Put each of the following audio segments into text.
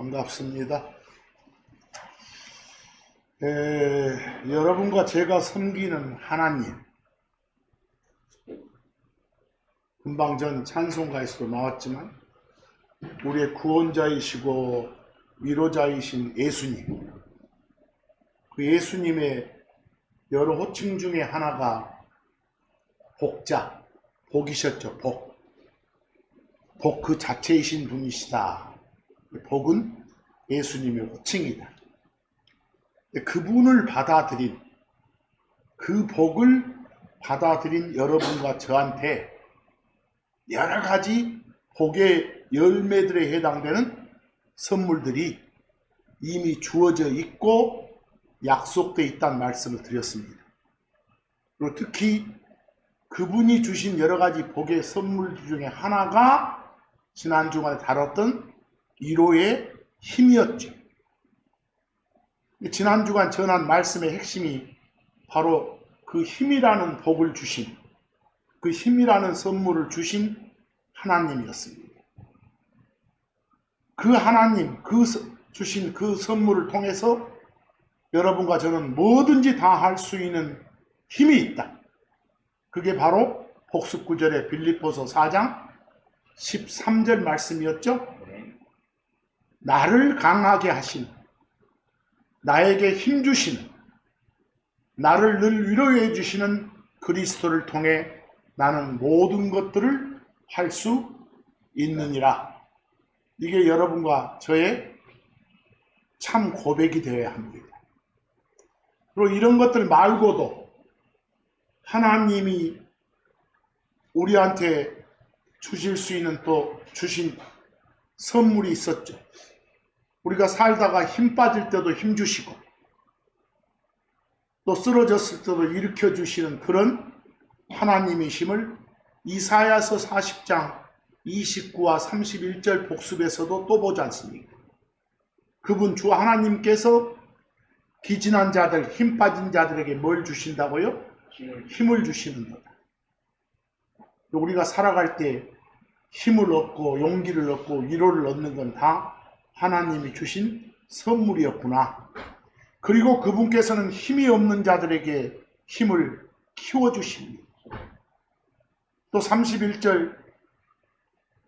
반갑습니다. 여러분과 제가 섬기는 하나님, 금방 전 찬송가에서도 나왔지만 우리의 구원자이시고 위로자이신 예수님, 그 예수님의 여러 호칭 중에 하나가 복자, 복이셨죠. 복 그 자체이신 분이시다. 복은 예수님의 호칭이다. 그분을 받아들인, 그 복을 받아들인 여러분과 저한테 여러 가지 복의 열매들에 해당되는 선물들이 이미 주어져 있고 약속되어 있다는 말씀을 드렸습니다. 그리고 특히 그분이 주신 여러 가지 복의 선물 중에 하나가 지난 주간에 다뤘던 위로의 힘이었죠. 지난 주간 전한 말씀의 핵심이 바로 그 힘이라는 복을 주신, 그 힘이라는 선물을 주신 하나님이었습니다. 그 하나님, 주신 그 선물을 통해서 여러분과 저는 뭐든지 다 할 수 있는 힘이 있다. 그게 바로 복습구절의 빌립보서 4장 13절 말씀이었죠. 나를 강하게 하신, 나에게 힘 주시는, 나를 늘 위로해 주시는 그리스도를 통해 나는 모든 것들을 할 수 있느니라. 이게 여러분과 저의 참 고백이 되어야 합니다. 그리고 이런 것들 말고도 하나님이 우리한테 주실 수 있는 또 주신 선물이 있었죠. 우리가 살다가 힘 빠질 때도 힘 주시고 또 쓰러졌을 때도 일으켜 주시는 그런 하나님이심을 이사야서 40장 29와 31절 복습에서도 또 보지 않습니까? 그분 주 하나님께서 기진한 자들, 힘 빠진 자들에게 뭘 주신다고요? 힘을 주시는 거다. 우리가 살아갈 때 힘을 얻고 용기를 얻고 위로를 얻는 건 다 하나님이 주신 선물이었구나. 그리고 그분께서는 힘이 없는 자들에게 힘을 키워주십니다. 또 31절,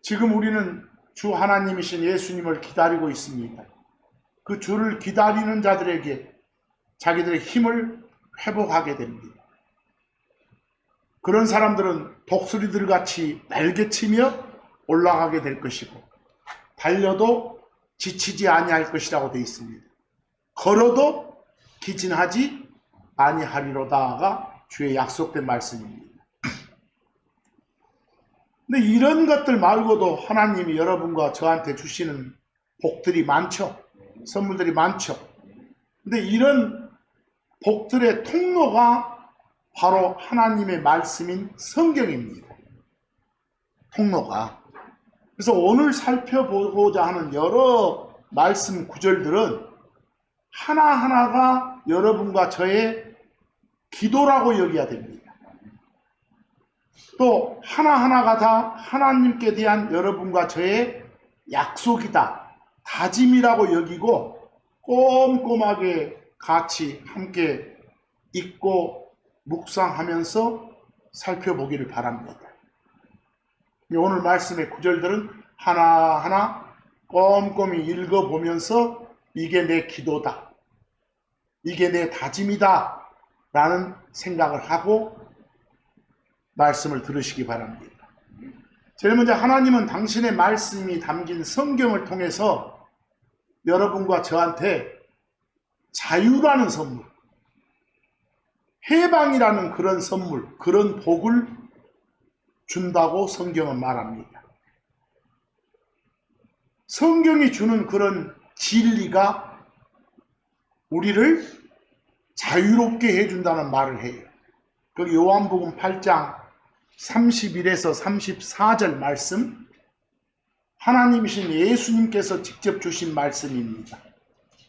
지금 우리는 주 하나님이신 예수님을 기다리고 있습니다. 그 주를 기다리는 자들에게 자기들의 힘을 회복하게 됩니다. 그런 사람들은 독수리들 같이 날개치며 올라가게 될 것이고 달려도 지치지 아니할 것이라고 되어 있습니다. 걸어도 기진하지 아니하리로다가 주의 약속된 말씀입니다. 근데 이런 것들 말고도 하나님이 여러분과 저한테 주시는 복들이 많죠. 선물들이 많죠. 근데 이런 복들의 통로가 바로 하나님의 말씀인 성경입니다. 통로가. 그래서 오늘 살펴보고자 하는 여러 말씀 구절들은 하나하나가 여러분과 저의 기도라고 여겨야 됩니다. 또 하나하나가 다 하나님께 대한 여러분과 저의 약속이다, 다짐이라고 여기고 꼼꼼하게 같이 함께 읽고 묵상하면서 살펴보기를 바랍니다. 오늘 말씀의 구절들은 하나하나 꼼꼼히 읽어보면서 이게 내 기도다, 이게 내 다짐이다 라는 생각을 하고 말씀을 들으시기 바랍니다. 제일 먼저 하나님은 당신의 말씀이 담긴 성경을 통해서 여러분과 저한테 자유라는 선물, 해방이라는 그런 선물, 그런 복을 준다고 성경은 말합니다. 성경이 주는 그런 진리가 우리를 자유롭게 해준다는 말을 해요. 그 요한복음 8장 31에서 34절 말씀, 하나님이신 예수님께서 직접 주신 말씀입니다.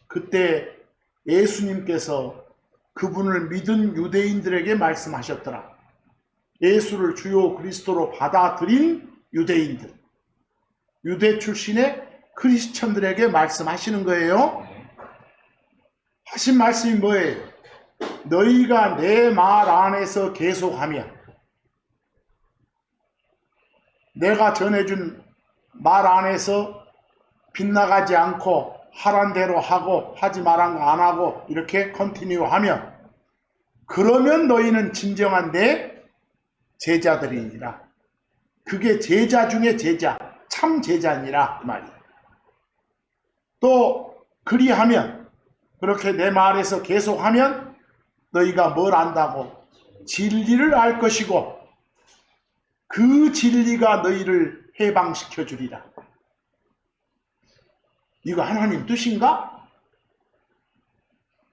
그때 예수님께서 그분을 믿은 유대인들에게 말씀하셨더라. 예수를 주요 그리스도로 받아들인 유대인들, 유대 출신의 크리스천들에게 말씀하시는 거예요. 하신 말씀이 뭐예요? 너희가 내 말 안에서 계속하면, 내가 전해준 말 안에서 빗나가지 않고 하란 대로 하고 하지 말한 거 안 하고 이렇게 컨티뉴 하면, 그러면 너희는 진정한 내 제자들이니라. 그게 제자 중에 제자, 참 제자니라 그 말이에요. 또 그리하면, 그렇게 내 말에서 계속하면 너희가 뭘 안다고? 진리를 알 것이고 그 진리가 너희를 해방시켜 주리라. 이거 하나님 뜻인가?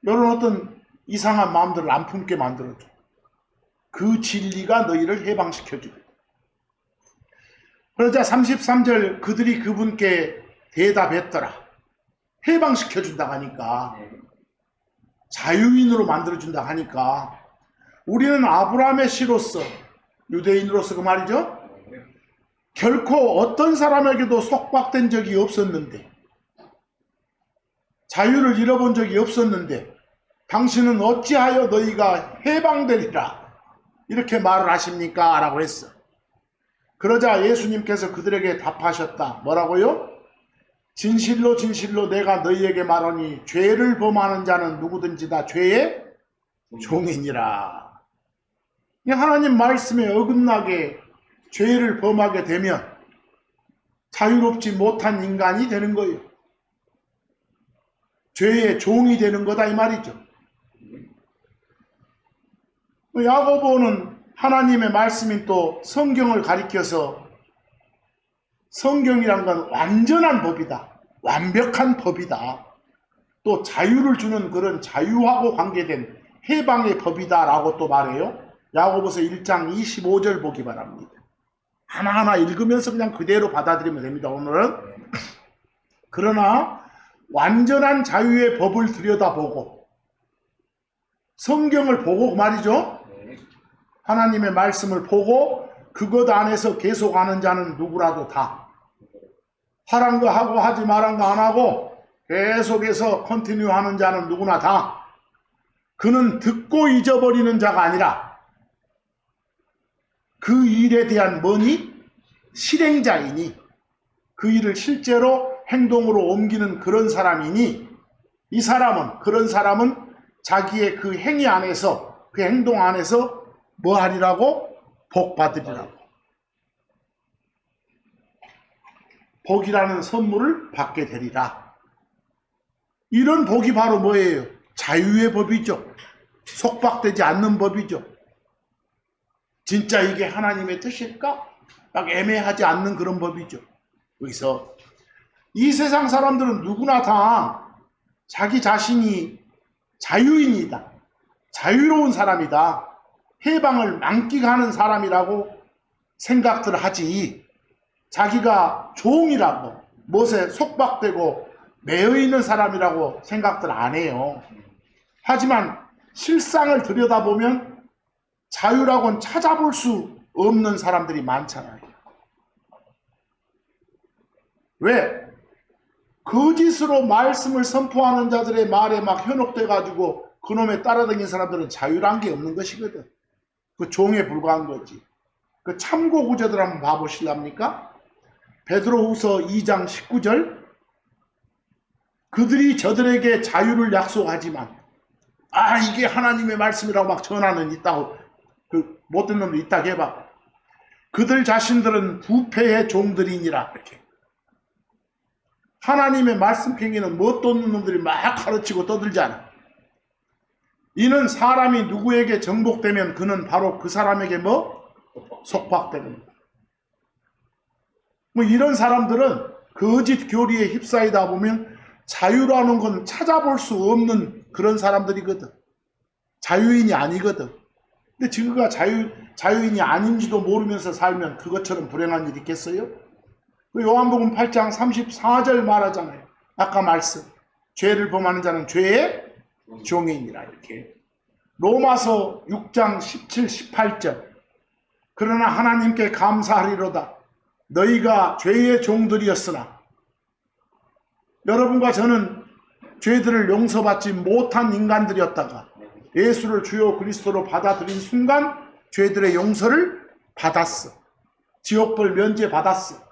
이런 어떤 이상한 마음들을 안 품게 만들어줘. 그 진리가 너희를 해방시켜 주리라. 그러자 33절 그들이 그분께 대답했더라. 해방시켜 준다 하니까, 자유인으로 만들어준다 하니까, 우리는 아브라함의 씨로서, 유대인으로서 그 말이죠, 결코 어떤 사람에게도 속박된 적이 없었는데, 자유를 잃어본 적이 없었는데 당신은 어찌하여 너희가 해방되리라 이렇게 말을 하십니까? 라고 했어. 그러자 예수님께서 그들에게 답하셨다. 뭐라고요? 진실로 진실로 내가 너희에게 말하니 죄를 범하는 자는 누구든지 다 죄의 종이니라. 하나님 말씀에 어긋나게 죄를 범하게 되면 자유롭지 못한 인간이 되는 거예요. 죄의 종이 되는 거다 이 말이죠. 야고보는 하나님의 말씀인 또 성경을 가리켜서 성경이란 건 완전한 법이다. 완벽한 법이다. 또 자유를 주는 그런 자유하고 관계된 해방의 법이다 라고 또 말해요. 야고보서 1장 25절 보기 바랍니다. 하나하나 읽으면서 그냥 그대로 받아들이면 됩니다. 오늘은. 그러나 완전한 자유의 법을 들여다보고 성경을 보고 말이죠. 하나님의 말씀을 보고 그것 안에서 계속하는 자는 누구라도 다 하란 거 하고 하지 말한 거 안 하고 계속해서 컨티뉴 하는 자는 누구나 다 그는 듣고 잊어버리는 자가 아니라 그 일에 대한 뭐니? 실행자이니 그 일을 실제로 행동으로 옮기는 그런 사람이니 이 사람은 그런 사람은 자기의 그 행위 안에서 그 행동 안에서 뭐 하리라고? 복 받으리라고. 복이라는 선물을 받게 되리라. 이런 복이 바로 뭐예요? 자유의 법이죠. 속박되지 않는 법이죠. 진짜 이게 하나님의 뜻일까? 딱 애매하지 않는 그런 법이죠. 여기서 이 세상 사람들은 누구나 다 자기 자신이 자유인이다. 자유로운 사람이다. 해방을 만끽하는 사람이라고 생각들 하지 자기가 종이라고 무엇에 속박되고 매여 있는 사람이라고 생각들 안 해요. 하지만 실상을 들여다보면 자유라고는 찾아볼 수 없는 사람들이 많잖아요. 왜? 거짓으로 말씀을 선포하는 자들의 말에 막 현혹돼 가지고 그놈에 따라다니는 사람들은 자유란 게 없는 것이거든. 그 종에 불과한 거지. 그 참고 구절들 한번 봐보실랍니까? 베드로후서 2장 19절 그들이 저들에게 자유를 약속하지만 이게 하나님의 말씀이라고 막 전하는 있다고 그 못된 놈도 있다고 해봐. 그들 자신들은 부패의 종들이니라. 이렇게 하나님의 말씀 팽이는 뭣도 없는 놈들이 막 가르치고 떠들잖아. 이는 사람이 누구에게 정복되면 그는 바로 그 사람에게 뭐? 속박되는 거야. 뭐 이런 사람들은 거짓 교리에 휩싸이다 보면 자유라는 건 찾아볼 수 없는 그런 사람들이거든. 자유인이 아니거든. 근데 지금가 자유인이 아닌지도 모르면서 살면 그것처럼 불행한 일이 있겠어요? 요한복음 8장 34절 말하잖아요. 아까 말씀. 죄를 범하는 자는 죄의 종이니라. 이렇게. 로마서 6장 17, 18절. 그러나 하나님께 감사하리로다. 너희가 죄의 종들이었으나 여러분과 저는 죄들을 용서받지 못한 인간들이었다가 예수를 주요 그리스도로 받아들인 순간 죄들의 용서를 받았어. 지옥벌 면제 받았어.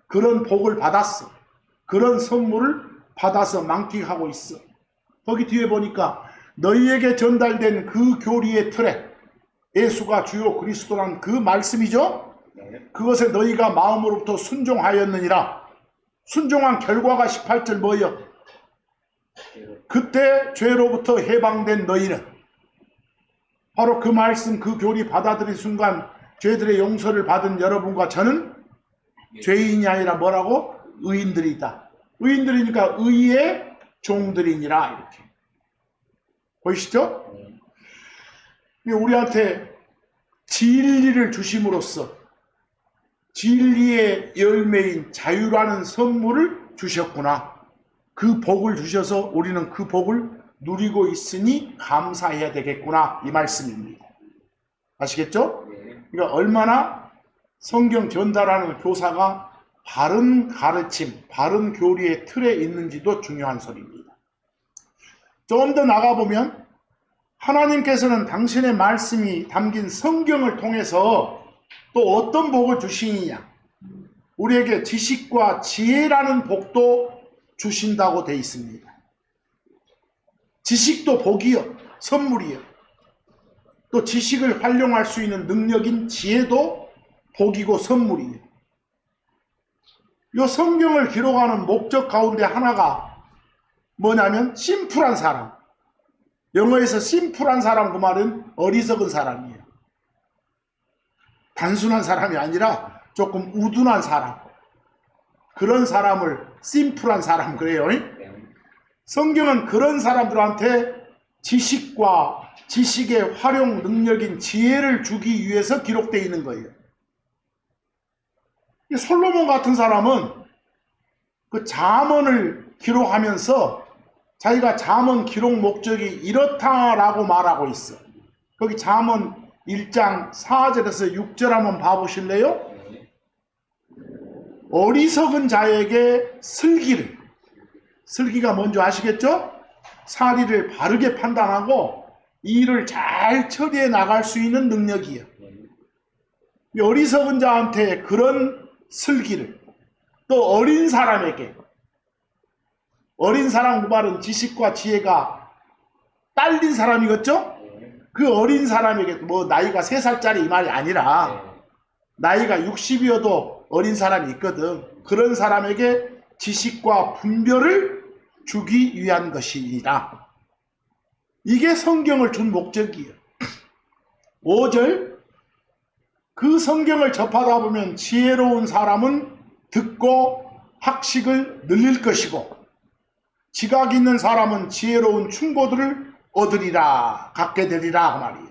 그런 복을 받았어. 그런 선물을 받아서 만끽하고 있어. 거기 뒤에 보니까 너희에게 전달된 그 교리의 틀에 예수가 주요 그리스도란 그 말씀이죠. 그것에 너희가 마음으로부터 순종하였느니라. 순종한 결과가 18절 뭐예요? 그때 죄로부터 해방된 너희는 바로 그 말씀 그 교리 받아들인 순간 죄들의 용서를 받은 여러분과 저는 죄인이 아니라 뭐라고? 의인들이다. 의인들이니까 의의 종들이니라. 이렇게 보이시죠? 우리한테 진리를 주심으로써 진리의 열매인 자유라는 선물을 주셨구나. 그 복을 주셔서 우리는 그 복을 누리고 있으니 감사해야 되겠구나. 이 말씀입니다. 아시겠죠? 그러니까 얼마나 성경 전달하는 교사가 바른 가르침, 바른 교리의 틀에 있는지도 중요한 소리입니다. 좀 더 나가보면 하나님께서는 당신의 말씀이 담긴 성경을 통해서 또 어떤 복을 주시느냐. 우리에게 지식과 지혜라는 복도 주신다고 되어 있습니다. 지식도 복이요, 선물이요. 또 지식을 활용할 수 있는 능력인 지혜도 복이고 선물이요. 이 성경을 기록하는 목적 가운데 하나가 뭐냐면 심플한 사람. 영어에서 심플한 사람 그 말은 어리석은 사람이에요. 단순한 사람이 아니라 조금 우둔한 사람. 그런 사람을 심플한 사람 그래요. 성경은 그런 사람들한테 지식과 지식의 활용 능력인 지혜를 주기 위해서 기록되어 있는 거예요. 솔로몬 같은 사람은 그 잠언을 기록하면서 자기가 잠언 기록 목적이 이렇다라고 말하고 있어. 거기 잠언 1장 4절에서 6절 한번 봐보실래요? 어리석은 자에게 슬기가 뭔지 아시겠죠? 사리를 바르게 판단하고 일을 잘 처리해 나갈 수 있는 능력이에요. 어리석은 자한테 그런 슬기를, 또 어린 사람에게, 어린 사람 그 말은 지식과 지혜가 딸린 사람이겠죠? 그 어린 사람에게 뭐 나이가 3살짜리 이 말이 아니라 나이가 60이어도 어린 사람이 있거든. 그런 사람에게 지식과 분별을 주기 위한 것이니라. 이게 성경을 준 목적이에요. 5절 그 성경을 접하다 보면 지혜로운 사람은 듣고 학식을 늘릴 것이고 지각 있는 사람은 지혜로운 충고들을 얻으리라, 갖게 되리라 그 말이에요.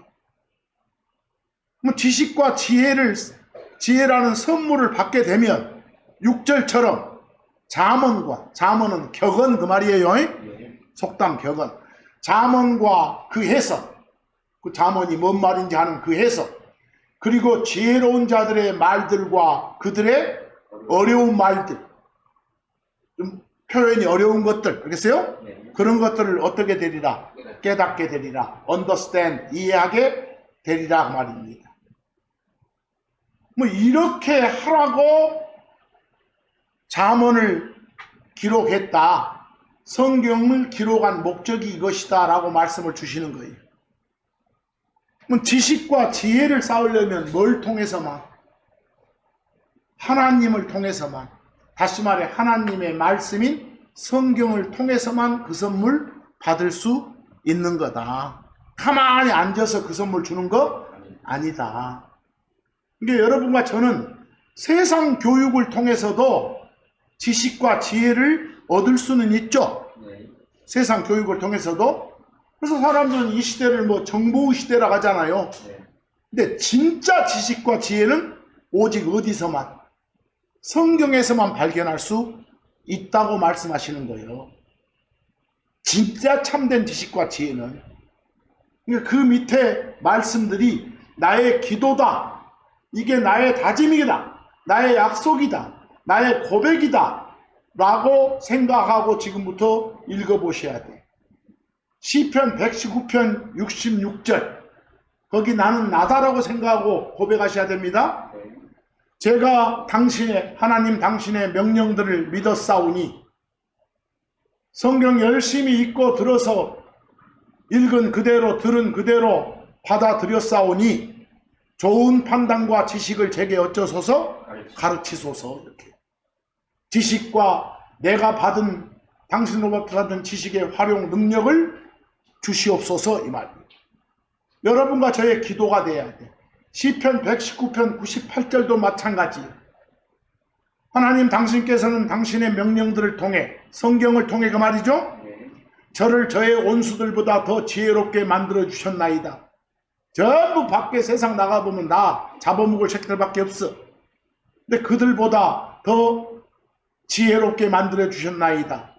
지식과 지혜라는 선물을 받게 되면 6절처럼 잠언은 격언 그 말이에요. 속담 격언. 잠언과 그 해석, 그 잠언이 뭔 말인지 하는 그 해석, 그리고 지혜로운 자들의 말들과 그들의 어려운 말들, 좀 표현이 어려운 것들, 알겠어요? 그런 것들을 어떻게 되리라? 깨닫게 되리라. understand, 이해하게 되리라 그 말입니다. 이렇게 하라고 잠언을 기록했다. 성경을 기록한 목적이 이것이다 라고 말씀을 주시는 거예요. 지식과 지혜를 쌓으려면 뭘 통해서만? 하나님을 통해서만, 다시 말해 하나님의 말씀인 성경을 통해서만 그 선물 받을 수 있는 거다. 가만히 앉아서 그 선물 주는 거 아니다. 그러니까 여러분과 저는 세상 교육을 통해서도 지식과 지혜를 얻을 수는 있죠. 세상 교육을 통해서도. 그래서 사람들은 이 시대를 정보의 시대라고 하잖아요. 근데 진짜 지식과 지혜는 오직 어디서만? 성경에서만 발견할 수 있다고 말씀하시는 거예요. 진짜 참된 지식과 지혜는. 그러니까 그 밑에 말씀들이 나의 기도다. 이게 나의 다짐이다. 나의 약속이다. 나의 고백이다. 라고 생각하고 지금부터 읽어보셔야 돼. 시편 119편 66절. 거기 나는 나다라고 생각하고 고백하셔야 됩니다. 제가 하나님 당신의 명령들을 믿었사오니, 성경 열심히 읽고 들어서 읽은 그대로 들은 그대로 받아들였사오니 좋은 판단과 지식을 제게 어쩌소서 가르치소서. 이렇게 지식과 내가 받은 당신으로부터 받은 지식의 활용 능력을 주시옵소서, 이 말입니다. 여러분과 저의 기도가 돼야 돼. 시편 119편 98절도 마찬가지예요. 하나님 당신께서는 당신의 명령들을 통해, 성경을 통해 그 말이죠, 저를 저의 온수들보다 더 지혜롭게 만들어 주셨나이다. 전부 밖에 세상 나가보면 나 잡아먹을 새끼들밖에 없어. 근데 그들보다 더 지혜롭게 만들어 주셨나이다.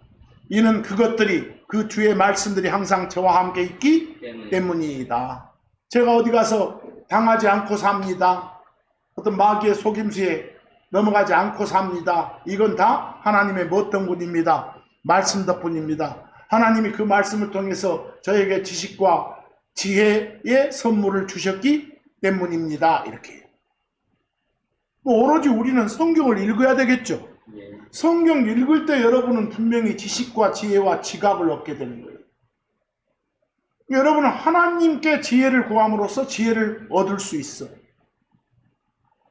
이는 그것들이, 그 주의 말씀들이 항상 저와 함께 있기 때문이다. 제가 어디 가서 당하지 않고 삽니다. 어떤 마귀의 속임수에 넘어가지 않고 삽니다. 이건 다 하나님의 뭣덕분입니다. 말씀 덕분입니다. 하나님이 그 말씀을 통해서 저에게 지식과 지혜의 선물을 주셨기 때문입니다. 이렇게. 오로지 우리는 성경을 읽어야 되겠죠. 성경 읽을 때 여러분은 분명히 지식과 지혜와 지각을 얻게 되는 거예요. 여러분은 하나님께 지혜를 구함으로써 지혜를 얻을 수 있어.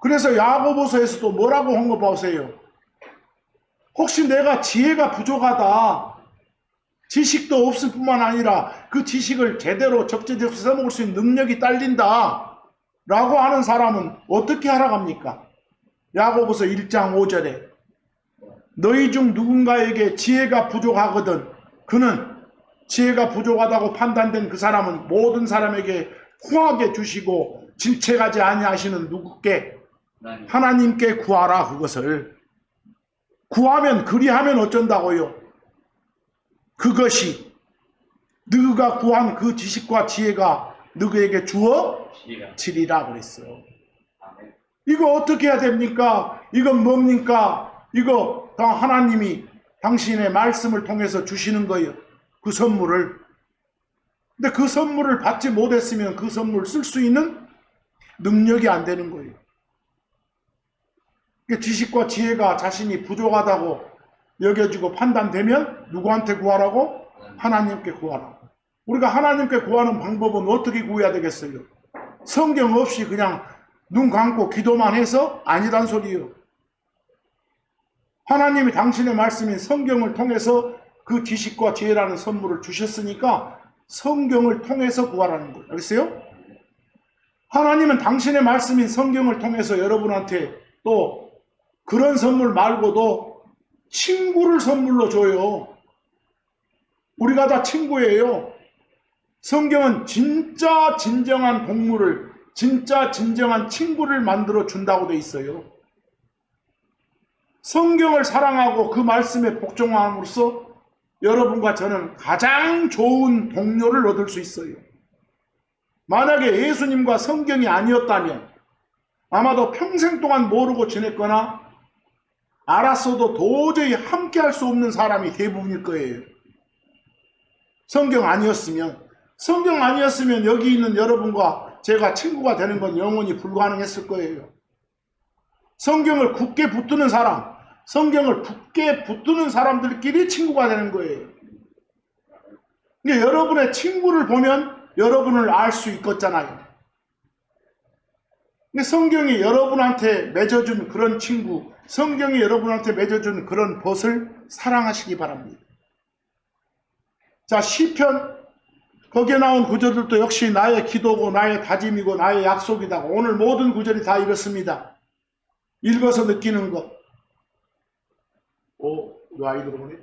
그래서 야고보서에서도 뭐라고 한 거 보세요. 혹시 내가 지혜가 부족하다, 지식도 없을 뿐만 아니라 그 지식을 제대로 적재적소에 써먹을 수 있는 능력이 딸린다 라고 하는 사람은 어떻게 하라고 합니까? 야고보서 1장 5절에 너희 중 누군가에게 지혜가 부족하거든 그는 지혜가 부족하다고 판단된 그 사람은 모든 사람에게 후하게 주시고 질책하지 아니하시는 누구께? 하나님께 구하라. 그것을 구하면, 그리하면 어쩐다고요? 그것이 너가 구한 그 지식과 지혜가 너에게 주어지리라 그랬어요. 이거 어떻게 해야 됩니까? 이건 뭡니까? 이거 다 하나님이 당신의 말씀을 통해서 주시는 거예요. 그 선물을. 근데 그 선물을 받지 못했으면 그 선물 쓸 수 있는 능력이 안 되는 거예요. 지식과 지혜가 자신이 부족하다고 여겨지고 판단되면 누구한테 구하라고? 하나님께 구하라고. 우리가 하나님께 구하는 방법은 어떻게 구해야 되겠어요? 성경 없이 그냥 눈 감고 기도만 해서 아니란 소리예요. 하나님이 당신의 말씀인 성경을 통해서 그 지식과 지혜라는 선물을 주셨으니까 성경을 통해서 구하라는 거예요. 알겠어요? 하나님은 당신의 말씀인 성경을 통해서 여러분한테 또 그런 선물 말고도 친구를 선물로 줘요. 우리가 다 친구예요. 성경은 진짜 진정한 동물을, 진짜 진정한 친구를 만들어 준다고 돼 있어요. 성경을 사랑하고 그 말씀에 복종함으로써 여러분과 저는 가장 좋은 동료를 얻을 수 있어요. 만약에 예수님과 성경이 아니었다면 아마도 평생 동안 모르고 지냈거나 알았어도 도저히 함께 할 수 없는 사람이 대부분일 거예요. 성경 아니었으면 여기 있는 여러분과 제가 친구가 되는 건 영원히 불가능했을 거예요. 성경을 굳게 붙드는 사람, 성경을 굳게 붙드는 사람들끼리 친구가 되는 거예요. 근데 여러분의 친구를 보면 여러분을 알 수 있겠잖아요. 근데 성경이 여러분한테 맺어준 그런 친구, 성경이 여러분한테 맺어준 그런 벗을 사랑하시기 바랍니다. 자, 시편 거기에 나온 구절들도 역시 나의 기도고 나의 다짐이고 나의 약속이다. 오늘 모든 구절이 다 이렇습니다. 읽어서 느끼는 것. 우리 아이들 보네.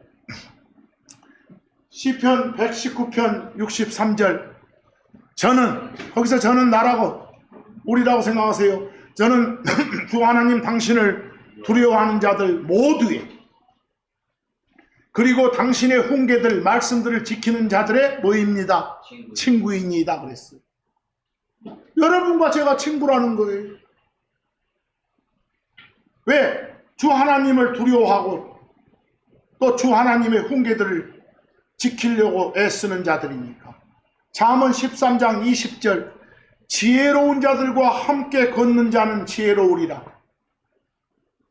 시편 119편 63절. 거기서 저는 나라고, 우리라고 생각하세요. 저는 주 하나님 당신을 두려워하는 자들 모두에, 그리고 당신의 훈계들, 말씀들을 지키는 자들의 뭐입니다? 친구입니다. 그랬어요. 여러분과 제가 친구라는 거예요. 왜? 주 하나님을 두려워하고 또 주 하나님의 훈계들을 지키려고 애쓰는 자들이니까. 잠언 13장 20절 지혜로운 자들과 함께 걷는 자는 지혜로우리라.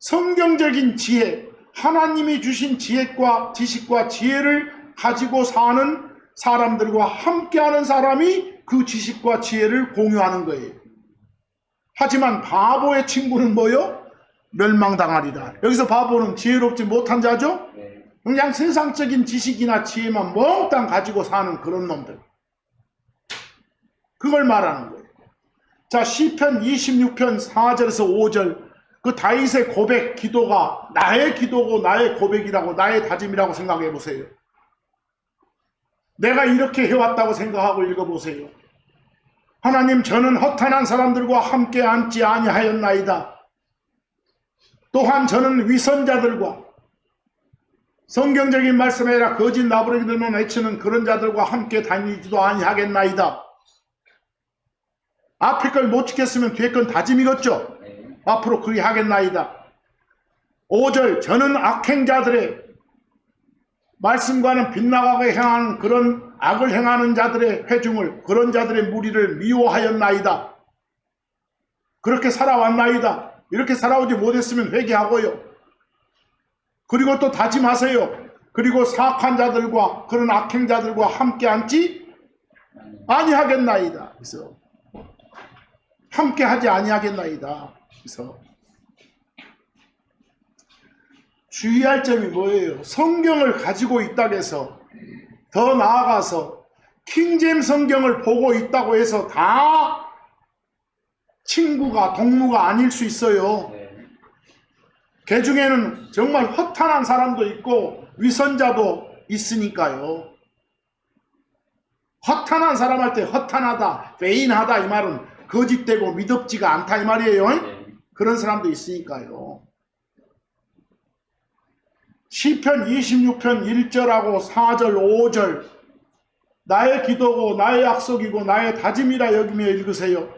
성경적인 지혜, 하나님이 주신 지혜과 지식과 지혜를 가지고 사는 사람들과 함께하는 사람이 그 지식과 지혜를 공유하는 거예요. 하지만 바보의 친구는 뭐요? 멸망당하리라. 여기서 바보는 지혜롭지 못한 자죠? 그냥 세상적인 지식이나 지혜만 몽땅 가지고 사는 그런 놈들. 그걸 말하는 거예요. 자, 시편 26편 4절에서 5절 그 다윗의 고백, 기도가 나의 기도고 나의 고백이라고 나의 다짐이라고 생각해 보세요. 내가 이렇게 해왔다고 생각하고 읽어보세요. 하나님, 저는 허탄한 사람들과 함께 앉지 아니하였나이다. 또한 저는 위선자들과 성경적인 말씀에 아니라 거짓 나부르기들만 외치는 그런 자들과 함께 다니지도 아니하겠나이다. 앞에 걸 못 지켰으면 뒤에 건 다짐이겠죠. 앞으로 그리 하겠나이다. 5절 저는 악행자들의 말씀과는 빗나가게 행하는 그런 악을 행하는 자들의 회중을, 그런 자들의 무리를 미워하였나이다. 그렇게 살아왔나이다. 이렇게 살아오지 못했으면 회개하고요. 그리고 또 다짐하세요. 그리고 사악한 자들과 그런 악행자들과 함께 앉지 아니하겠나이다. 그래서 함께 하지 아니하겠나이다. 그래서 주의할 점이 뭐예요? 성경을 가지고 있다고 해서, 더 나아가서 킹제임 성경을 보고 있다고 해서 다 친구가 동무가 아닐 수 있어요. 그 중에는 정말 허탄한 사람도 있고 위선자도 있으니까요. 허탄한 사람 할 때 허탄하다, 페인하다 이 말은 거짓되고 미덥지가 않다 이 말이에요. 그런 사람도 있으니까요. 시편 26편 1절하고 4절 5절 나의 기도고 나의 약속이고 나의 다짐이라 여기며 읽으세요.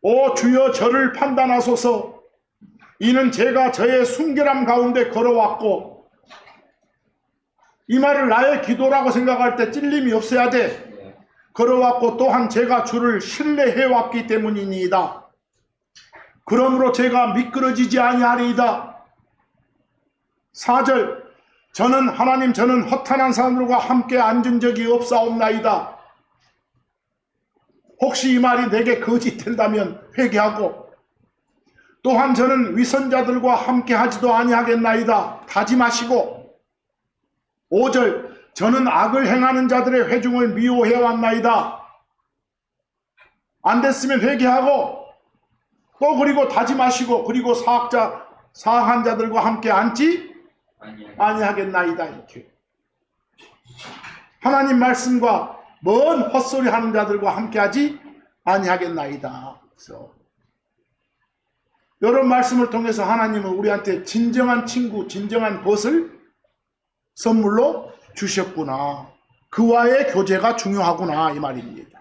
오 주여 저를 판단하소서. 이는 제가 저의 순결함 가운데 걸어왔고, 이 말을 나의 기도라고 생각할 때 찔림이 없어야 돼. 걸어왔고 또한 제가 주를 신뢰해왔기 때문이니이다. 그러므로 제가 미끄러지지 아니하리이다. 4절 저는 하나님 저는 허탄한 사람들과 함께 앉은 적이 없사옵나이다. 혹시 이 말이 내게 거짓된다면 회개하고, 또한 저는 위선자들과 함께 하지도 아니하겠나이다. 다짐하시고, 5절 저는 악을 행하는 자들의 회중을 미워해왔나이다. 안 됐으면 회개하고, 또 그리고 다짐하시고, 그리고 사악한 자들과 함께 앉지 아니하겠나이다. 이렇게 하나님 말씀과 먼 헛소리 하는 자들과 함께하지 아니하겠나이다. 그래서 이런 말씀을 통해서 하나님은 우리한테 진정한 친구, 진정한 벗을 선물로 주셨구나. 그와의 교제가 중요하구나 이 말입니다.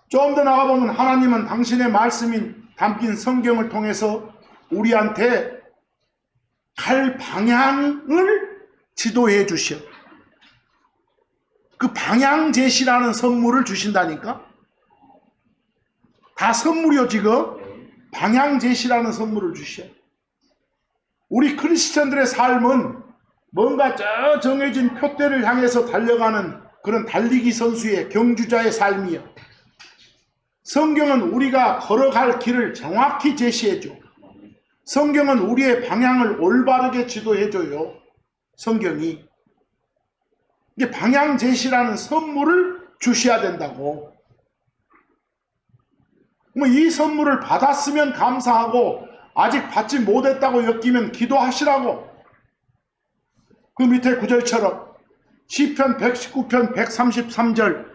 좀 더 나가보면 하나님은 당신의 말씀이 담긴 성경을 통해서 우리한테 갈 방향을 지도해 주셔. 그 방향 제시라는 선물을 주신다니까. 다 선물이요 지금. 방향 제시라는 선물을 주셔. 우리 크리스천들의 삶은 뭔가 저 정해진 표대를 향해서 달려가는 그런 달리기 선수의 경주자의 삶이요. 성경은 우리가 걸어갈 길을 정확히 제시해줘. 성경은 우리의 방향을 올바르게 지도해줘요. 성경이. 이게 방향 제시라는 선물을 주셔야 된다고. 뭐 이 선물을 받았으면 감사하고 아직 받지 못했다고 여기면 기도하시라고. 그 밑에 구절처럼 시편 119편 133절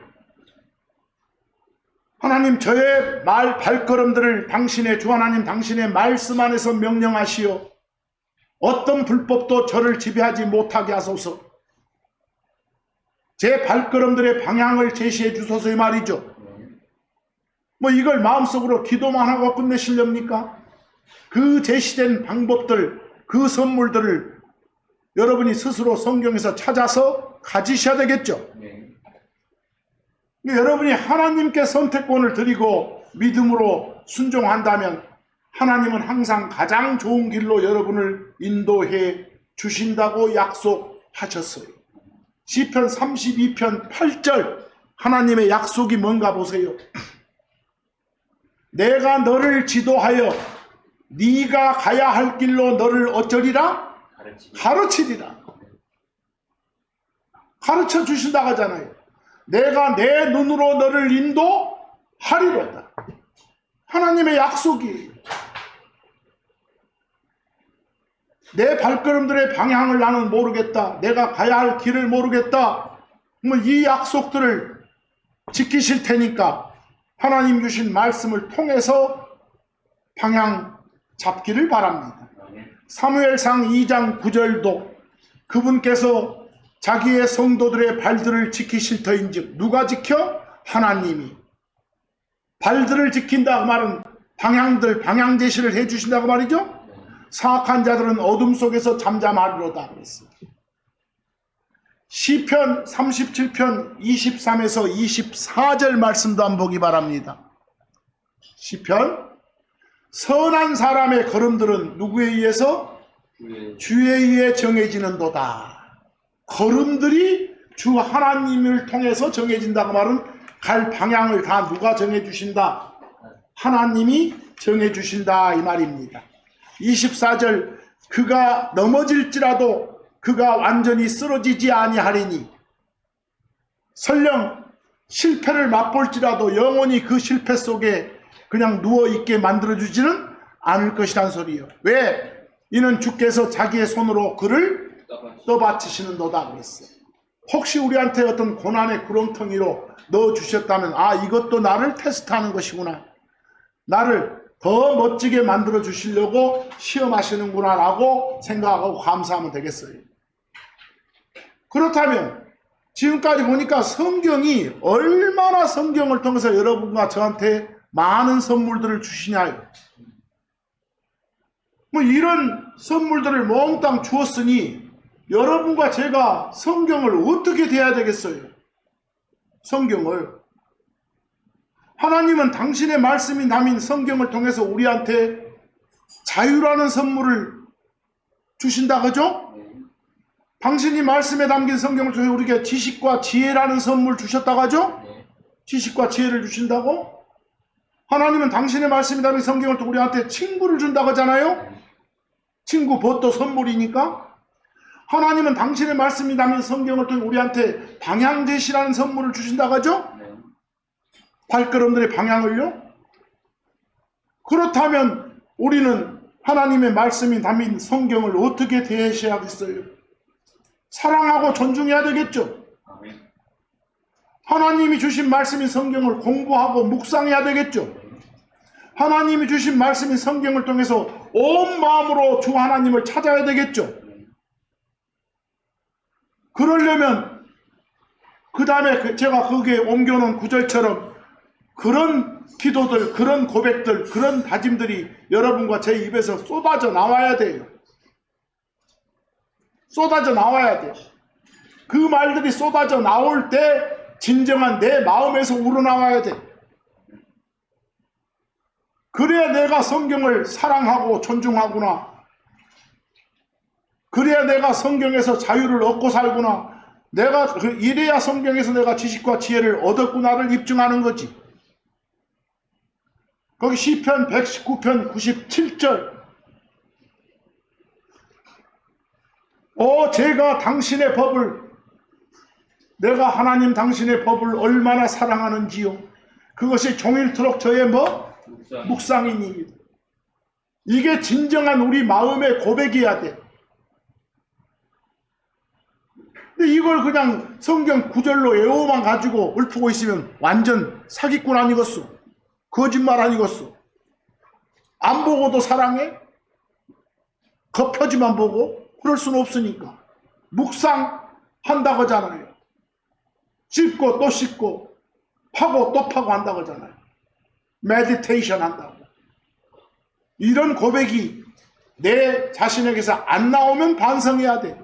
하나님 저의 발걸음들을 당신의 주 하나님 당신의 말씀 안에서 명령하시오. 어떤 불법도 저를 지배하지 못하게 하소서. 제 발걸음들의 방향을 제시해 주소서 이 말이죠. 뭐 이걸 마음속으로 기도만 하고 끝내시렵니까? 그 제시된 방법들, 그 선물들을 여러분이 스스로 성경에서 찾아서 가지셔야 되겠죠. 여러분이 하나님께 선택권을 드리고 믿음으로 순종한다면 하나님은 항상 가장 좋은 길로 여러분을 인도해 주신다고 약속하셨어요. 시편 32편 8절 하나님의 약속이 뭔가 보세요. 내가 너를 지도하여 네가 가야 할 길로 너를 어쩌리라? 가르치리라. 가르쳐 주신다고 하잖아요. 내가 내 눈으로 너를 인도하리로다. 하나님의 약속이에요. 내 발걸음들의 방향을 나는 모르겠다. 내가 가야 할 길을 모르겠다. 이 약속들을 지키실 테니까 하나님 주신 말씀을 통해서 방향 잡기를 바랍니다. 사무엘상 2장 9절도 그분께서 자기의 성도들의 발들을 지키실 터인즉 누가 지켜? 하나님이. 발들을 지킨다고 말은 방향 제시를 해주신다고 말이죠. 사악한 자들은 어둠 속에서 잠잠하리로다 그랬어요. 시편 37편 23에서 24절 말씀도 한번 보기 바랍니다. 시편 선한 사람의 걸음들은 누구에 의해서? 주에 의해 정해지는도다. 걸음들이 주 하나님을 통해서 정해진다고 말은 갈 방향을 다 누가 정해주신다? 하나님이 정해주신다 이 말입니다. 24절 그가 넘어질지라도 그가 완전히 쓰러지지 아니하리니 설령 실패를 맛볼지라도 영원히 그 실패 속에 그냥 누워있게 만들어주지는 않을 것이란 소리예요. 왜? 이는 주께서 자기의 손으로 그를 떠받치시는도다 그랬어요. 혹시 우리한테 어떤 고난의 구렁텅이로 넣어주셨다면 이것도 나를 테스트하는 것이구나. 나를 더 멋지게 만들어 주시려고 시험하시는구나 라고 생각하고 감사하면 되겠어요. 그렇다면 지금까지 보니까 성경이 얼마나 성경을 통해서 여러분과 저한테 많은 선물들을 주시냐요. 이런 선물들을 몽땅 주었으니 여러분과 제가 성경을 어떻게 대해야 되겠어요? 성경을 하나님은 당신의 말씀이 담긴 성경을 통해서 우리한테 자유라는 선물을 주신다 그죠? 당신이 말씀에 담긴 성경을 통해서 우리에게 지식과 지혜라는 선물 주셨다고 하죠? 지식과 지혜를 주신다고? 하나님은 당신의 말씀이 담긴 성경을 통해 우리한테 친구를 준다고 하잖아요? 친구 뭣도 선물이니까? 하나님은 당신의 말씀이 담긴 성경을 통해 우리한테 방향 제시라는 선물을 주신다고 하죠? 발걸음들의 방향을요? 그렇다면 우리는 하나님의 말씀이 담긴 성경을 어떻게 대해야겠어요? 사랑하고 존중해야 되겠죠? 하나님이 주신 말씀인 성경을 공부하고 묵상해야 되겠죠? 하나님이 주신 말씀인 성경을 통해서 온 마음으로 주 하나님을 찾아야 되겠죠? 그러려면 그 다음에 제가 거기에 옮겨놓은 구절처럼 그런 기도들, 그런 고백들, 그런 다짐들이 여러분과 제 입에서 쏟아져 나와야 돼요. 쏟아져 나와야 돼요. 그 말들이 쏟아져 나올 때 진정한 내 마음에서 우러나와야 돼. 그래야 내가 성경을 사랑하고 존중하구나. 그래야 내가 성경에서 자유를 얻고 살구나. 이래야 성경에서 내가 지식과 지혜를 얻었구나를 입증하는 거지. 거기 시편 119편 97절 제가 당신의 법을 내가 하나님 당신의 법을 얼마나 사랑하는지요. 그것이 종일토록 저의 묵상이니. 이게 진정한 우리 마음의 고백이어야 돼. 근데 이걸 그냥 성경 구절로 외워만 가지고 읊고 있으면 완전 사기꾼 아니겠어? 거짓말 아니겠어? 안 보고도 사랑해? 겉표지만 보고? 그럴 수는 없으니까. 묵상한다고 하잖아요. 씹고 또 씹고 파고 또 파고 한다고 하잖아요. 메디테이션 한다고. 이런 고백이 내 자신에게서 안 나오면 반성해야 돼.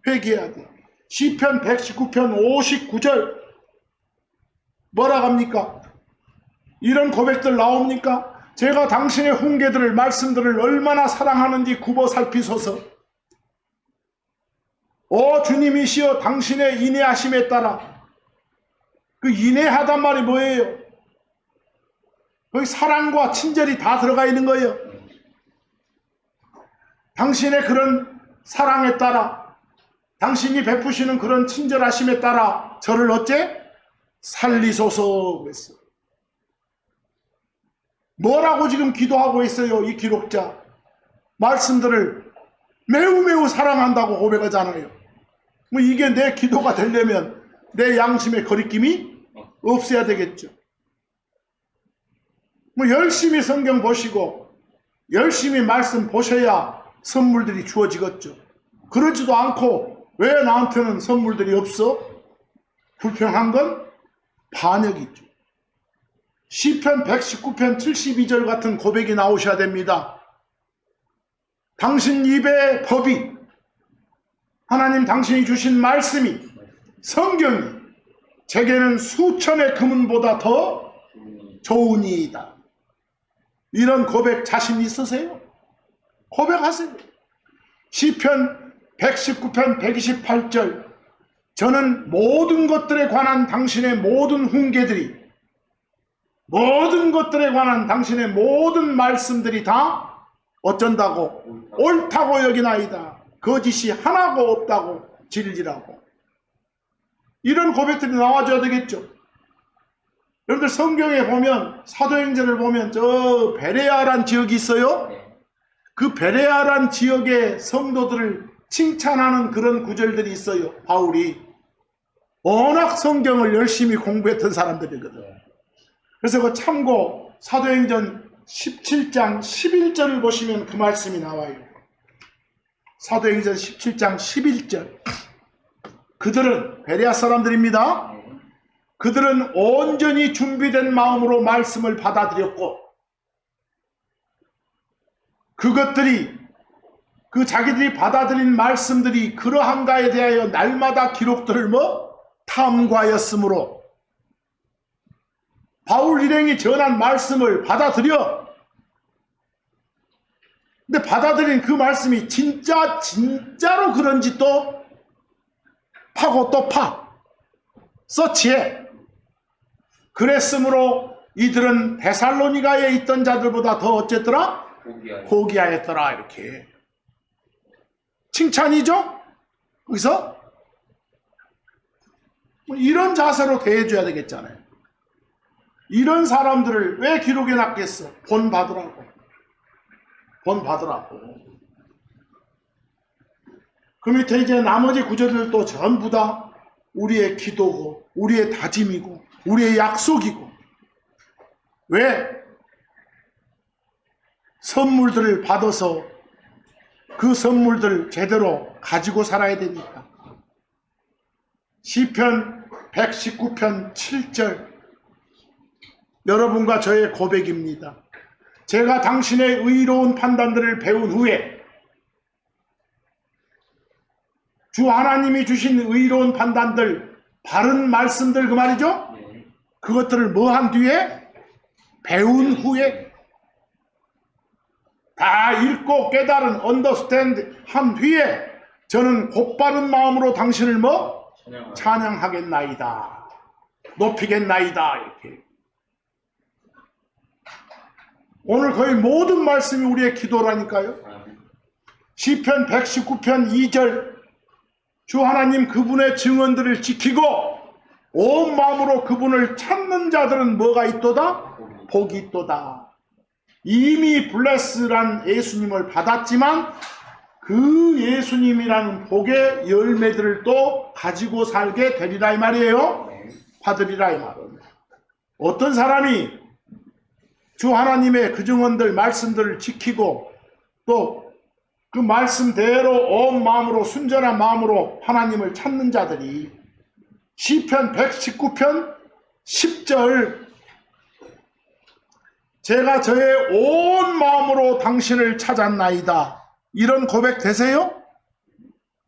회개해야 돼. 시편 119편 59절 뭐라 합니까? 이런 고백들 나옵니까? 제가 당신의 훈계들을 말씀들을 얼마나 사랑하는지 굽어 살피소서. 오 주님이시여 당신의 인내하심에 따라. 그 인내하단 말이 뭐예요? 거기 사랑과 친절이 다 들어가 있는 거예요. 당신의 그런 사랑에 따라, 당신이 베푸시는 그런 친절하심에 따라 저를 어째? 살리소서 그랬어요. 뭐라고 지금 기도하고 있어요? 이 기록자 말씀들을 매우 사랑한다고 고백하잖아요. 뭐 이게 내 기도가 되려면 내 양심의 거리낌이 없어야 되겠죠. 뭐 열심히 성경 보시고 열심히 말씀 보셔야 선물들이 주어지겠죠. 그러지도 않고 왜 나한테는 선물들이 없어? 불평한 건 반역이 있죠. 시편 119편 72절 같은 고백이 나오셔야 됩니다. 당신 입의 법이, 하나님 당신이 주신 말씀이, 성경이 제게는 수천의 금은보다 더 좋으니이다. 이런 고백 자신 있으세요? 고백하세요. 시편 119편 128절 저는 모든 것들에 관한 당신의 모든 훈계들이, 모든 것들에 관한 당신의 모든 말씀들이 다 어쩐다고? 옳다고 여기나이다. 거짓이 하나도 없다고 진리라고. 이런 고백들이 나와줘야 되겠죠. 여러분들 성경에 보면, 사도행전을 보면 저 베레아란 지역이 있어요. 그 베레아란 지역의 성도들을 칭찬하는 그런 구절들이 있어요. 바울이 워낙 성경을 열심히 공부했던 사람들이거든. 그래서 그 참고 사도행전 17장 11절을 보시면 그 말씀이 나와요. 사도행전 17장 11절. 그들은 베레아 사람들입니다. 그들은 온전히 준비된 마음으로 말씀을 받아들였고, 그것들이, 그 자기들이 받아들인 말씀들이 그러한가에 대하여 날마다 기록들을 탐구하였으므로 바울 일행이 전한 말씀을 받아들여. 근데 받아들인 그 말씀이 진짜로 그런지 또 파고 또 파. 서치해. 그랬으므로 이들은 데살로니가에 있던 자들보다 더 어쨌더라? 포기하였더라. 이렇게. 칭찬이죠? 거기서 이런 자세로 대해줘야 되겠잖아요. 이런 사람들을 왜 기록에 놨겠어? 본받으라고. 본받으라고. 그 밑에 이제 나머지 구절들도 전부 다 우리의 기도고, 우리의 다짐이고, 우리의 약속이고. 왜? 선물들을 받아서 그 선물들 제대로 가지고 살아야 되니까. 시편 119편 7절. 여러분과 저의 고백입니다. 제가 당신의 의로운 판단들을 배운 후에, 주 하나님이 주신 의로운 판단들, 바른 말씀들 그 말이죠? 그것들을 뭐 한 뒤에? 배운 후에, 다 읽고 깨달은 understand 한 뒤에 저는 곧바른 마음으로 당신을 찬양하겠나이다. 높이겠나이다. 이렇게. 오늘 거의 모든 말씀이 우리의 기도라니까요. 시편 119편 2절 주 하나님 그분의 증언들을 지키고 온 마음으로 그분을 찾는 자들은 뭐가 있도다? 복이 있도다. 이미 블레스란 예수님을 받았지만 그 예수님이라는 복의 열매들을 또 가지고 살게 되리라 이 말이에요. 받으리라 이 말은. 어떤 사람이 주 하나님의 그 증언들 말씀들을 지키고 또 그 말씀대로 온 마음으로 순전한 마음으로 하나님을 찾는 자들이 시편 119편 10절 제가 저의 온 마음으로 당신을 찾았나이다. 이런 고백 되세요?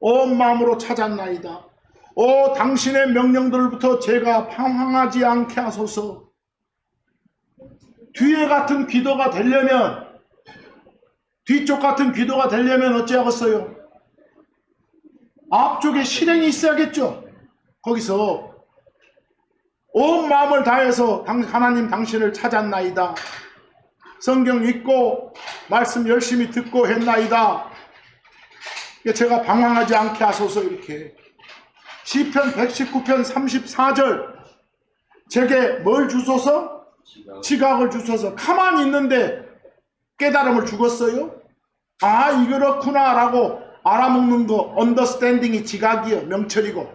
온 마음으로 찾았나이다. 오 당신의 명령들부터 제가 방황하지 않게 하소서. 뒤에 같은 기도가 되려면, 뒤쪽 같은 기도가 되려면 어찌하겠어요? 앞쪽에 실행이 있어야겠죠. 거기서 온 마음을 다해서 하나님 당신을 찾았나이다. 성경 읽고 말씀 열심히 듣고 했나이다. 제가 방황하지 않게 하소서. 이렇게 시편 119편 34절 제게 뭘 주소서? 지각을 주소서. 가만히 있는데 깨달음을 주겠어요? 아 이렇구나 라고 알아먹는 거 언더스탠딩이 지각이요 명철이고,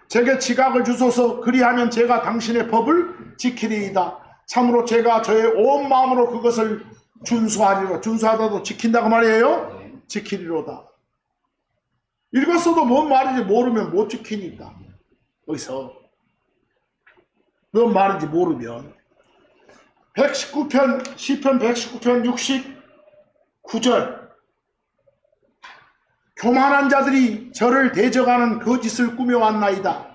제게 지각을 주소서. 그리하면 제가 당신의 법을 지키리이다. 참으로 제가 저의 온 마음으로 그것을 준수하리로. 준수하다도 지킨다고 말이에요. 지키리로다. 읽었어도 뭔 말인지 모르면 못 지키니까. 여기서 뭔 말인지 모르면 119편 시편 119편 69절 교만한 자들이 저를 대적하는 거짓을 꾸며왔나이다.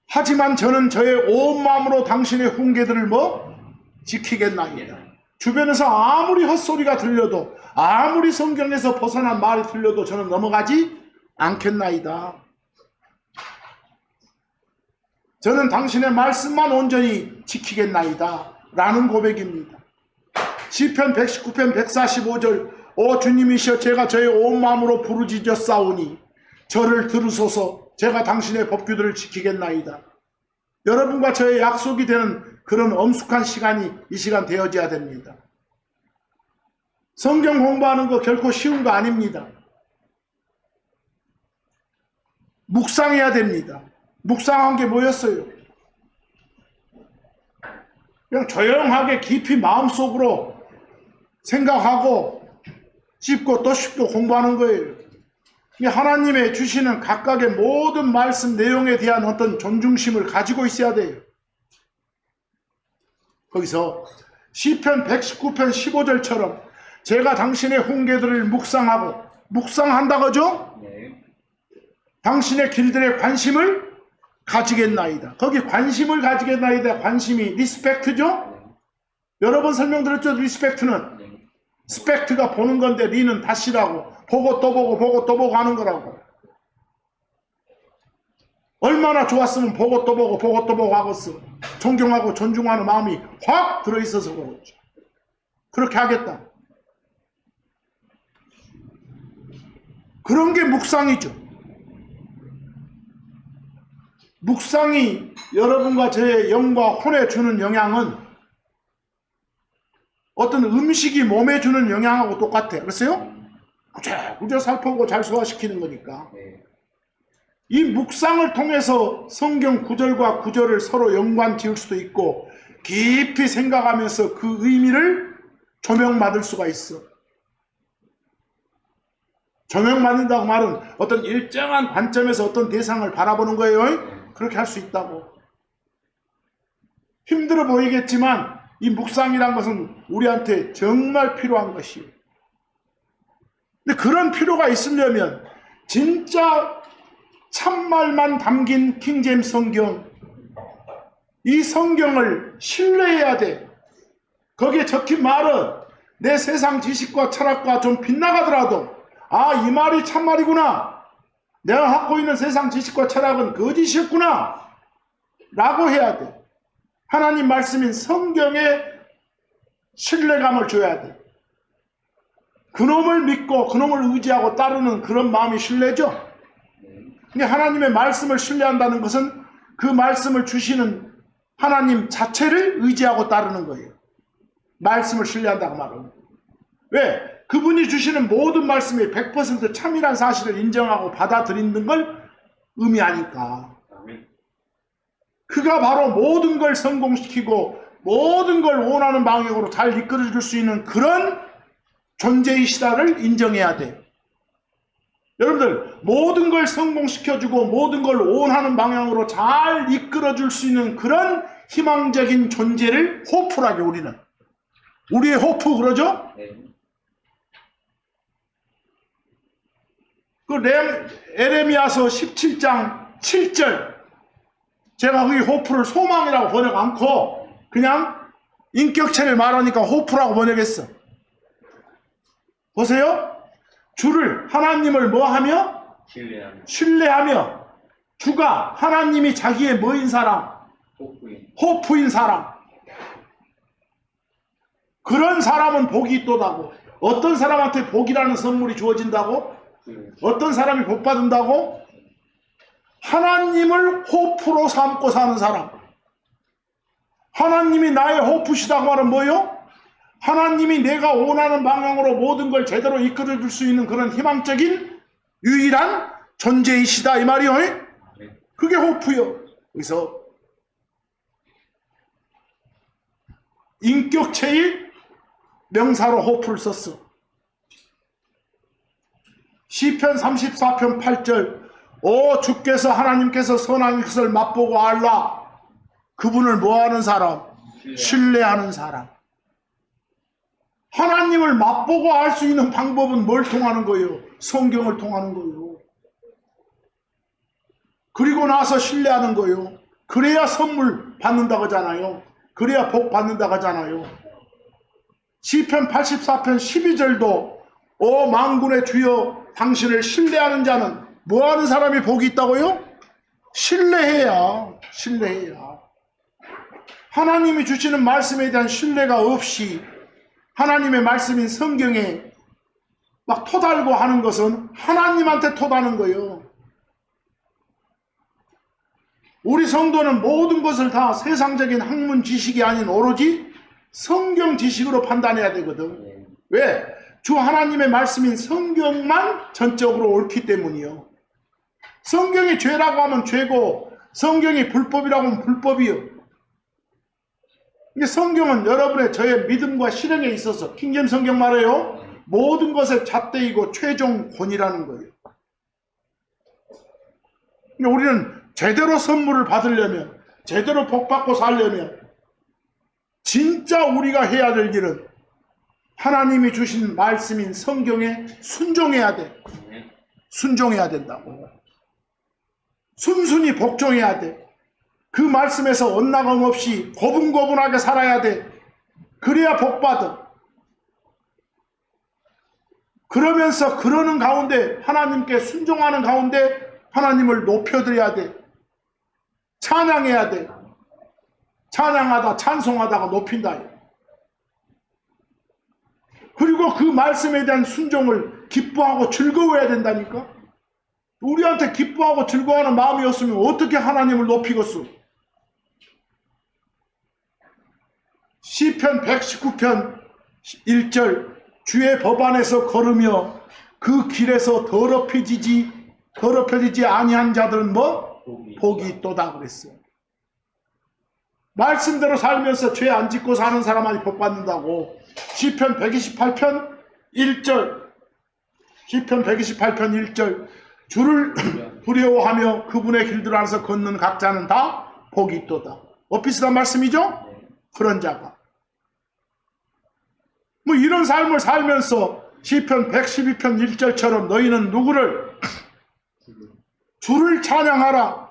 하지만 저는 저의 온 마음으로 당신의 훈계들을 지키겠나이다. 주변에서 아무리 헛소리가 들려도, 아무리 성경에서 벗어난 말이 들려도 저는 넘어가지 않겠나이다. 저는 당신의 말씀만 온전히 지키겠나이다 라는 고백입니다. 시편 119편 145절 오 주님이시여 제가 저의 온 마음으로 부르짖었사오니 저를 들으소서. 제가 당신의 법규들을 지키겠나이다. 여러분과 저의 약속이 되는 그런 엄숙한 시간이 이 시간 되어져야 됩니다. 성경 공부하는 거 결코 쉬운 거 아닙니다. 묵상해야 됩니다. 묵상한 게 뭐였어요? 그냥 조용하게 깊이 마음속으로 생각하고 씹고 또 씹고 공부하는 거예요. 하나님의 주시는 각각의 모든 말씀 내용에 대한 어떤 존중심을 가지고 있어야 돼요. 거기서 시편 119편 15절처럼 제가 당신의 훈계들을 묵상하고, 묵상한다 그죠? 네. 당신의 길들에 관심을 가지겠나이다. 거기 관심을 가지겠나이다. 관심이 리스펙트죠? 네. 여러 번 설명드렸죠. 리스펙트는 네. 스펙트가 보는 건데 리는 다시라고 보고 또 보고 보고 또 보고 하는 거라고. 얼마나 좋았으면 보고 또 보고 보고 또 보고 하겠어. 존경하고 존중하는 마음이 확 들어있어서 그렇죠. 그렇게 하겠다. 그런 게 묵상이죠. 묵상이 여러분과 저의 영과 혼에 주는 영향은 어떤 음식이 몸에 주는 영향하고 똑같아요. 그랬어요? 그저 살펴보고 잘 소화시키는 거니까. 이 묵상을 통해서 성경 구절과 구절을 서로 연관 지을 수도 있고 깊이 생각하면서 그 의미를 조명받을 수가 있어. 조명받는다고 말은 어떤 일정한 관점에서 어떤 대상을 바라보는 거예요. 그렇게 할 수 있다고. 힘들어 보이겠지만 이 묵상이란 것은 우리한테 정말 필요한 것이에요. 근데 그런 필요가 있으려면 진짜 참말만 담긴 킹제임스 성경, 이 성경을 신뢰해야 돼. 거기에 적힌 말은 내 세상 지식과 철학과 좀 빗나가더라도 아, 이 말이 참말이구나. 내가 갖고 있는 세상 지식과 철학은 거짓이었구나 라고 해야 돼. 하나님 말씀인 성경에 신뢰감을 줘야 돼. 그놈을 믿고 그놈을 의지하고 따르는 그런 마음이 신뢰죠. 근데 하나님의 말씀을 신뢰한다는 것은 그 말씀을 주시는 하나님 자체를 의지하고 따르는 거예요. 말씀을 신뢰한다고 말하는. 왜? 그분이 주시는 모든 말씀이 100% 참이란 사실을 인정하고 받아들이는 걸 의미하니까. 그가 바로 모든 걸 성공시키고 모든 걸 원하는 방향으로 잘 이끌어줄 수 있는 그런 존재이시다를 인정해야 돼. 여러분들 모든 걸 성공시켜주고 모든 걸 원하는 방향으로 잘 이끌어줄 수 있는 그런 희망적인 존재를 호프라게 우리는. 우리의 호프 그러죠? 네. 에레미야서 17장 7절. 제가 거기 호프를 소망이라고 번역 않고 그냥 인격체를 말하니까 호프라고 번역했어. 보세요. 주를, 하나님을 뭐하며? 신뢰하며. 주가 하나님이 자기의 뭐인 사람? 호프인 사람. 그런 사람은 복이 있도다고. 어떤 사람한테 복이라는 선물이 주어진다고? 어떤 사람이 복 받는다고? 하나님을 호프로 삼고 사는 사람. 하나님이 나의 호프시다고 하는 뭐요? 하나님이 내가 원하는 방향으로 모든 걸 제대로 이끌어 줄 수 있는 그런 희망적인 유일한 존재이시다 이 말이요. 그게 호프요. 그래서 인격체의 명사로 호프를 썼어. 시편 34편 8절. 오 주께서 하나님께서 선한 것을 맛보고 알라. 그분을 뭐하는 사람? 신뢰하는 사람. 하나님을 맛보고 알 수 있는 방법은 뭘 통하는 거예요? 성경을 통하는 거예요. 그리고 나서 신뢰하는 거예요. 그래야 선물 받는다고 하잖아요. 그래야 복 받는다고 하잖아요. 시편 84편 12절도 오 만군의 주여 당신을 신뢰하는 자는 뭐하는 사람이 복이 있다고요? 신뢰해야. 하나님이 주시는 말씀에 대한 신뢰가 없이 하나님의 말씀인 성경에 막 토달고 하는 것은 하나님한테 토다는 거예요. 우리 성도는 모든 것을 다 세상적인 학문 지식이 아닌 오로지 성경 지식으로 판단해야 되거든. 왜? 주 하나님의 말씀인 성경만 전적으로 옳기 때문이요. 성경이 죄라고 하면 죄고 성경이 불법이라고 하면 불법이요. 이게 성경은 여러분의 저의 믿음과 실행에 있어서 킹잼 성경 말해요. 모든 것의 잣대이고 최종 권이라는 거예요. 우리는 제대로 선물을 받으려면 제대로 복받고 살려면 진짜 우리가 해야 될 일은 하나님이 주신 말씀인 성경에 순종해야 돼. 순종해야 된다고. 순순히 복종해야 돼. 그 말씀에서 엇나감 없이 고분고분하게 살아야 돼. 그래야 복받아. 그러면서 그러는 가운데 하나님께 순종하는 가운데 하나님을 높여드려야 돼. 찬양해야 돼. 찬양하다 찬송하다가 높인다. 그리고 그 말씀에 대한 순종을 기뻐하고 즐거워해야 된다니까. 우리한테 기뻐하고 즐거워하는 마음이 없으면 어떻게 하나님을 높이겠소? 시편 119편 1절 주의 법 안에서 걸으며 그 길에서 더럽혀지지 아니한 자들은 뭐? 복이 있도다 그랬어요. 말씀대로 살면서 죄 안 짓고 사는 사람만이 복 받는다고. 시편 128편 1절 시편 128편 1절 주를 두려워하며 그분의 길들 안에서 걷는 각자는 다 복이 있도다. 비슷한 말씀이죠? 그런 자가 뭐 이런 삶을 살면서 시편 112편 1절처럼 너희는 누구를? 주를 찬양하라.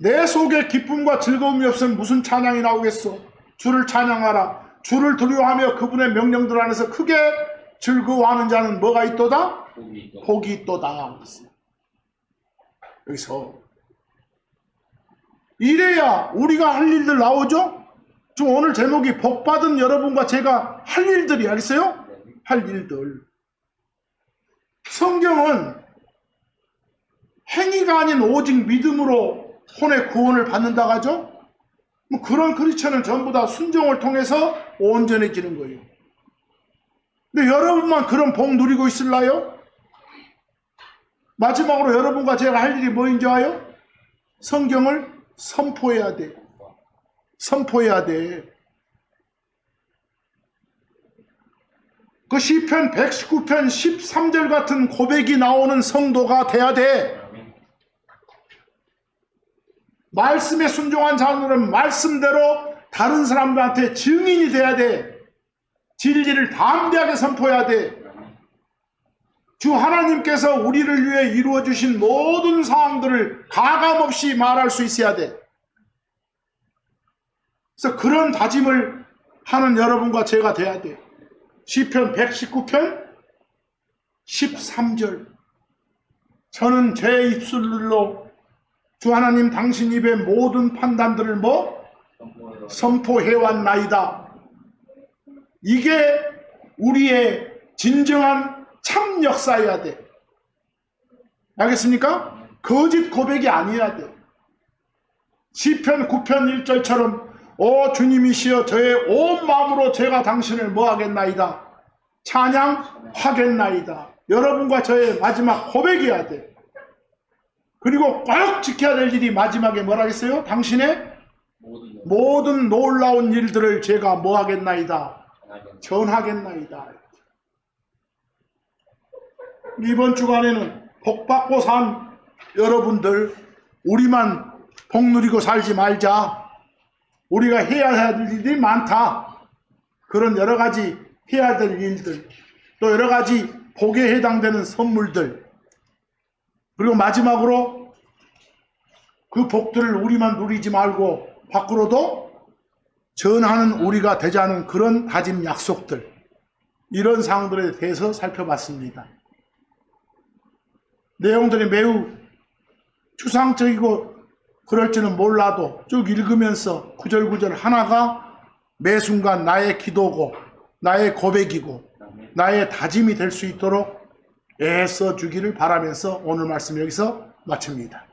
내 속에 기쁨과 즐거움이 없으면 무슨 찬양이 나오겠어? 주를 찬양하라. 주를 두려워하며 그분의 명령들 안에서 크게 즐거워하는 자는 뭐가 있도다? 복이 있도다. 여기서 이래야 우리가 할 일들 나오죠? 지금 오늘 제목이 복받은 여러분과 제가 할 일들이 알겠어요? 할 일들. 성경은 행위가 아닌 오직 믿음으로 혼의 구원을 받는다고 하죠? 뭐 그런 크리스천은 전부 다 순종을 통해서 온전해지는 거예요. 근데 여러분만 그런 복 누리고 있을라요? 마지막으로 여러분과 제가 할 일이 뭐인 줄 아요? 성경을 선포해야 돼. 선포해야 돼. 그 시편 119편 13절 같은 고백이 나오는 성도가 돼야 돼. 말씀에 순종한 자들은 말씀대로 다른 사람들한테 증인이 돼야 돼. 진리를 담대하게 선포해야 돼. 주 하나님께서 우리를 위해 이루어 주신 모든 사항들을 가감없이 말할 수 있어야 돼. 그래서 그런 다짐을 하는 여러분과 제가 돼야 돼. 시편 119편 13절. 저는 제 입술로 주 하나님 당신 입의 모든 판단들을 선포해왔나이다. 이게 우리의 진정한 참 역사여야 돼. 알겠습니까? 거짓 고백이 아니어야 돼. 시편 9편 1절처럼 오 주님이시여 저의 온 마음으로 제가 당신을 뭐하겠나이다. 찬양하겠나이다. 여러분과 저의 마지막 고백이어야 돼. 그리고 꼭 지켜야 될 일이 마지막에 뭐라겠어요? 당신의 모든 놀라운 일들을 제가 뭐하겠나이다. 전하겠나이다. 이번 주간에는 복받고 산 여러분들, 우리만 복 누리고 살지 말자. 우리가 해야 할 일이 많다. 그런 여러 가지 해야 될 일들, 또 여러 가지 복에 해당되는 선물들, 그리고 마지막으로 그 복들을 우리만 누리지 말고 밖으로도 전하는 우리가 되자는 그런 다짐 약속들, 이런 사항들에 대해서 살펴봤습니다. 내용들이 매우 추상적이고 그럴지는 몰라도 쭉 읽으면서 구절구절 하나가 매 순간 나의 기도고 나의 고백이고 나의 다짐이 될 수 있도록 애써 주기를 바라면서 오늘 말씀 여기서 마칩니다.